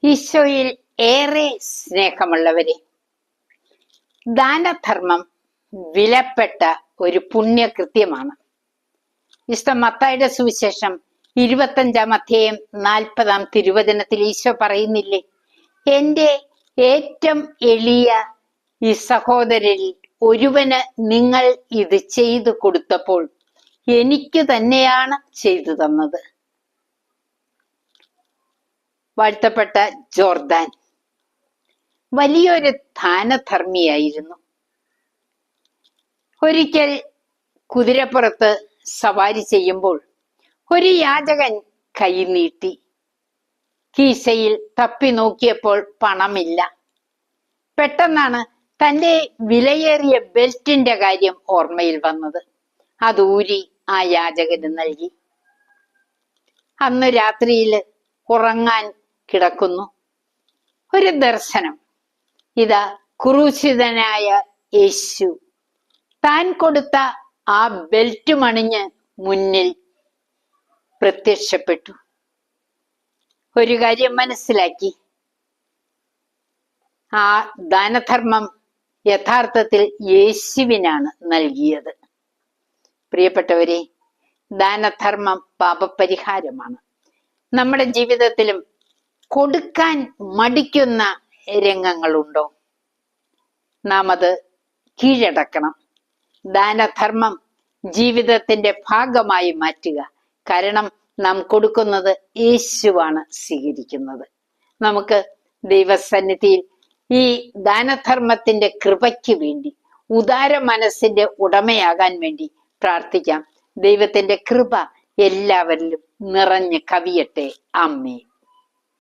ഈശോയിൽ ഏറെ സ്നേഹമുള്ളവരെ, ദാനധർമ്മം വിലപ്പെട്ട ഒരു പുണ്യകൃത്യമാണ്. വിശുദ്ധ മത്തായിയുടെ സുവിശേഷം 25-ാം അധ്യായം 40-ാം തിരുവചനത്തിൽ ഈശോ പറയുന്നില്ലേ, എൻ്റെ ഏറ്റവും എളിയ ഈ സഹോദരരിൽ ഒരുവന് നിങ്ങൾ ഇത് ചെയ്തു കൊടുത്തപ്പോൾ എനിക്ക് തന്നെയാണ് ചെയ്തു തന്നത്. വാഴ്ത്തപ്പെട്ട ജോർദാൻ വലിയൊരു ദാനധർമ്മിയായിരുന്നു. ഒരിക്കൽ കുതിരപ്പുറത്ത് സവാരി ചെയ്യുമ്പോൾ ഒരു യാചകൻ കൈ നീട്ടി. കീശയിൽ തപ്പി നോക്കിയപ്പോൾ പണമില്ല. പെട്ടെന്നാണ് തൻ്റെ വിലയേറിയ ബെൽറ്റിന്റെ കാര്യം ഓർമ്മയിൽ വന്നത്. അത് ഊരി ആ യാചകന് നൽകി. അന്ന് രാത്രിയിൽ ഉറങ്ങാൻ കിടക്കുന്നു. ഒരു ദർശനം. ഇതാ ക്രൂശിതനായ യേശു താൻ കൊടുത്ത ആ ബെൽറ്റ് മണിഞ്ഞ് മുന്നിൽ പ്രത്യക്ഷപ്പെട്ടു. ഒരു കാര്യം മനസ്സിലാക്കി, ആ ദാനധർമ്മം യഥാർത്ഥത്തിൽ യേശുവിനാണ് നൽകിയത്. പ്രിയപ്പെട്ടവരെ, ദാനധർമ്മം പാപപരിഹാരമാണ്. നമ്മുടെ ജീവിതത്തിലും കൊടുക്കാൻ മടിക്കുന്ന രംഗങ്ങളുണ്ടോ? നാം അത് കീഴടക്കണം. ദാനധർമ്മം ജീവിതത്തിന്റെ ഭാഗമായി മാറ്റുക. കാരണം നാം കൊടുക്കുന്നത് യേശുവാണ് സ്വീകരിക്കുന്നത്. നമുക്ക് ദൈവസന്നിധിയിൽ ഈ ദാനധർമ്മത്തിന്റെ കൃപയ്ക്ക് വേണ്ടി, ഉദാര മനസ്സിന്റെ ഉടമയാകാൻ വേണ്ടി പ്രാർത്ഥിക്കാം. ദൈവത്തിന്റെ കൃപ എല്ലാവരിലും നിറഞ്ഞ് കവിയട്ടെ. ആമേൻ.